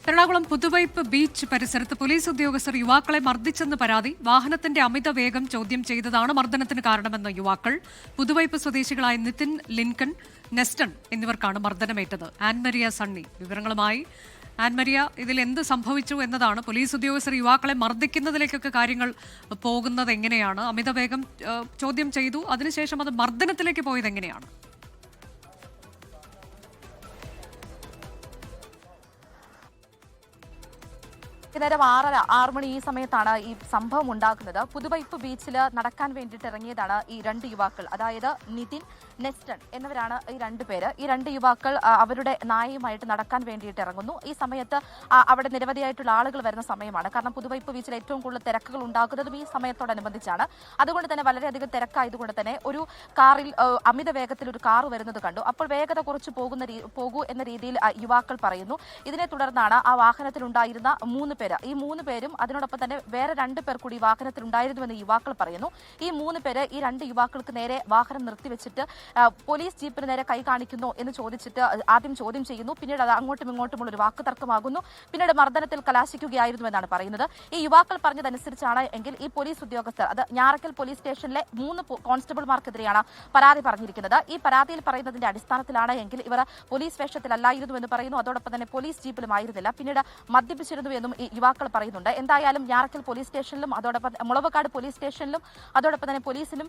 Ernakulam Puthuvype beach പരിസരത്ത് police ഉദ്യോഗസ്ഥർ യുവാക്കളെ മർദ്ദിച്ചെന്ന് പരാതി. വാഹനത്തിന്റെ അമിത വേഗം ചോദ്യം ചെയ്തതാണ് മർദ്ദനത്തിന് കാരണമെന്ന് യുവാക്കൾ. പുതുവൈപ്പ് സ്വദേശികളായ നിതിൻ, ലിൻകൺ, നെസ്റ്റൺ എന്നിവർക്കാണ് മർദ്ദനമേറ്റത്. ആൻമരിയ സണ്ണി വിവരങ്ങളുമായി. ആൻമരിയ, ഇതിൽ എന്ത് സംഭവിച്ചു എന്നതാണ്? പോലീസ് ഉദ്യോഗസ്ഥർ യുവാക്കളെ മർദ്ദിക്കുന്നതിലേക്കൊക്കെ കാര്യങ്ങൾ പോകുന്നത് എങ്ങനെയാണ്? അമിതവേഗം ചോദ്യം ചെയ്തു, അതിനുശേഷം അത് മർദ്ദനത്തിലേക്ക് പോയത് എങ്ങനെയാണ്? നേരം 6 മണി ഈ സമയത്താണ് ഈ സംഭവം ഉണ്ടാകുന്നത്. പുതുവൈപ്പ് ബീച്ചിൽ നടക്കാൻ വേണ്ടിയിട്ട് ഇറങ്ങിയതാണ് ഈ രണ്ട് യുവാക്കൾ. അതായത് നിതിൻ, നെസ്റ്റൺ എന്നിവരാണ് ഈ രണ്ടുപേര്. ഈ രണ്ട് യുവാക്കൾ അവരുടെ നായയുമായിട്ട് നടക്കാൻ വേണ്ടിയിട്ട് ഇറങ്ങുന്നു. ഈ സമയത്ത് അവിടെ നിരവധിയായിട്ടുള്ള ആളുകൾ വരുന്ന സമയമാണ്. കാരണം പുതുവൈപ്പ് ബീച്ചിൽ ഏറ്റവും കൂടുതൽ തിരക്കുകൾ ഉണ്ടാകുന്നതും ഈ സമയത്തോടനുബന്ധിച്ചാണ്. അതുകൊണ്ട് തന്നെ വളരെയധികം തിരക്കായതുകൊണ്ട് തന്നെ ഒരു കാറിൽ അമിത വേഗത്തിൽ ഒരു കാർ വരുന്നത് കണ്ടു. അപ്പോൾ വേഗത കുറച്ച് പോകൂ എന്ന രീതിയിൽ യുവാക്കൾ പറയുന്നു. ഇതിനെ തുടർന്നാണ് ആ വാഹനത്തിലുണ്ടായിരുന്ന 3 പേര്, ഈ 3 പേരും അതിനോടൊപ്പം തന്നെ വേറെ 2 പേർ കൂടി വാഹനത്തിലുണ്ടായിരുന്നുവെന്ന് യുവാക്കൾ പറയുന്നു. ഈ 3 പേര് ഈ 2 യുവാക്കൾക്ക് നേരെ വാഹനം നിർത്തിവെച്ചിട്ട് പോലീസ് ജീപ്പിന് നേരെ കൈ കാണിക്കുന്നു എന്ന് ചോദിച്ചിട്ട് ആദ്യം ചോദ്യം ചെയ്യുന്നു. പിന്നീട് അത് അങ്ങോട്ടും ഇങ്ങോട്ടുമുള്ള ഒരു വാക്കുതർക്കമാകുന്നു. പിന്നീട് മർദ്ദനത്തിൽ കലാശിക്കുകയായിരുന്നു എന്നാണ് പറയുന്നത്. ഈ യുവാക്കൾ പറഞ്ഞതനുസരിച്ചാണ് എങ്കിൽ ഈ പോലീസ് ഉദ്യോഗസ്ഥർ, അത് ഞാറക്കൽ പോലീസ് സ്റ്റേഷനിലെ 3 കോൺസ്റ്റബിൾമാർക്കെതിരെയാണ് പരാതി പറഞ്ഞിരിക്കുന്നത്. ഈ പരാതിയിൽ പറയുന്നതിന്റെ അടിസ്ഥാനത്തിലാണ് എങ്കിൽ ഇവർ പോലീസ് വേഷത്തിലല്ലായിരുന്നു എന്ന് പറയുന്നു. അതോടൊപ്പം തന്നെ പോലീസ് ജീപ്പിലുമായിരുന്നില്ല, പിന്നീട് മദ്യപിച്ചിരുന്നു എന്നും ഈ യുവാക്കൾ പറയുന്നുണ്ട്. എന്തായാലും ഞാറക്കൽ പോലീസ് സ്റ്റേഷനിലും അതോടൊപ്പം മുളവക്കാട് പോലീസ് സ്റ്റേഷനിലും അതോടൊപ്പം തന്നെ പോലീസിലും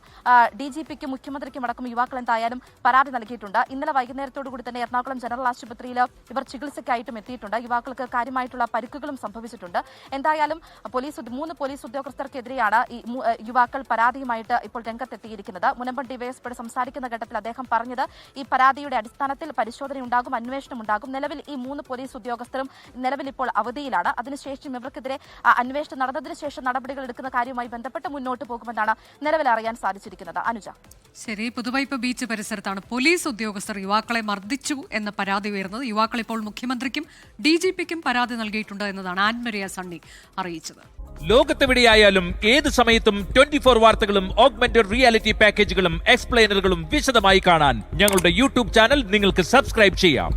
DGPക്കും മുഖ്യമന്ത്രിക്കും അടക്കം യുവാക്കൾ എന്തായാലും പരാതി നൽകിയിട്ടുണ്ട്. ഇന്നലെ വൈകുന്നേരത്തോടുകൂടി തന്നെ എറണാകുളം ജനറൽ ആശുപത്രിയിൽ ഇവർ ചികിത്സയ്ക്കായിട്ടും എത്തിയിട്ടുണ്ട്. യുവാക്കൾക്ക് കാര്യമായിട്ടുള്ള പരിക്കുകളും സംഭവിച്ചിട്ടുണ്ട്. എന്തായാലും 3 പോലീസ് ഉദ്യോഗസ്ഥർക്കെതിരെയാണ് ഈ യുവാക്കൾ പരാതിയുമായിട്ട് ഇപ്പോൾ രംഗത്തെത്തിയിരിക്കുന്നത്. മുനമ്പം ഡിവൈഎസ്പിയോട് സംസാരിക്കുന്ന ഘട്ടത്തിൽ അദ്ദേഹം പറഞ്ഞത് ഈ പരാതിയുടെ അടിസ്ഥാനത്തിൽ പരിശോധനയുണ്ടാകും, അന്വേഷണം ഉണ്ടാകും. നിലവിൽ ഈ 3 പോലീസ് ഉദ്യോഗസ്ഥരും നിലവിൽ ഇപ്പോൾ അവധിയിലാണ്. അതിനുശേഷം ഇവർക്കെതിരെ അന്വേഷണം നടന്നതിന് ശേഷം നടപടികൾ എടുക്കുന്ന കാര്യവുമായി ബന്ധപ്പെട്ട് മുന്നോട്ട് പോകുമെന്നാണ് നിലവിൽ അറിയാൻ സാധിച്ചിരിക്കുന്നത്. അനുജ, ശരി. പുതുവൈപ്പ് ബീച്ച് പരിസരത്താണ് പോലീസ് ഉദ്യോഗസ്ഥർ യുവാക്കളെ മർദ്ദിച്ചു എന്ന പരാതി ഉയർന്നത്. യുവാക്കൾ ഇപ്പോൾ മുഖ്യമന്ത്രിക്കും DGPക്കും പരാതി നൽകിയിട്ടുണ്ട് എന്നതാണ് ആൻമരിയ സണ്ണി അറിയിച്ചത്. ലോകത്തെവിടെയായാലും ഏത് സമയത്തും 24 വാർത്തകളും ഓഗ്മെന്റഡ് റിയാലിറ്റി പാക്കേജുകളും എക്സ്പ്ലെയിനറുകളും വിശദമായി കാണാൻ ഞങ്ങളുടെ YouTube ചാനൽ നിങ്ങൾക്ക് സബ്സ്ക്രൈബ് ചെയ്യാം.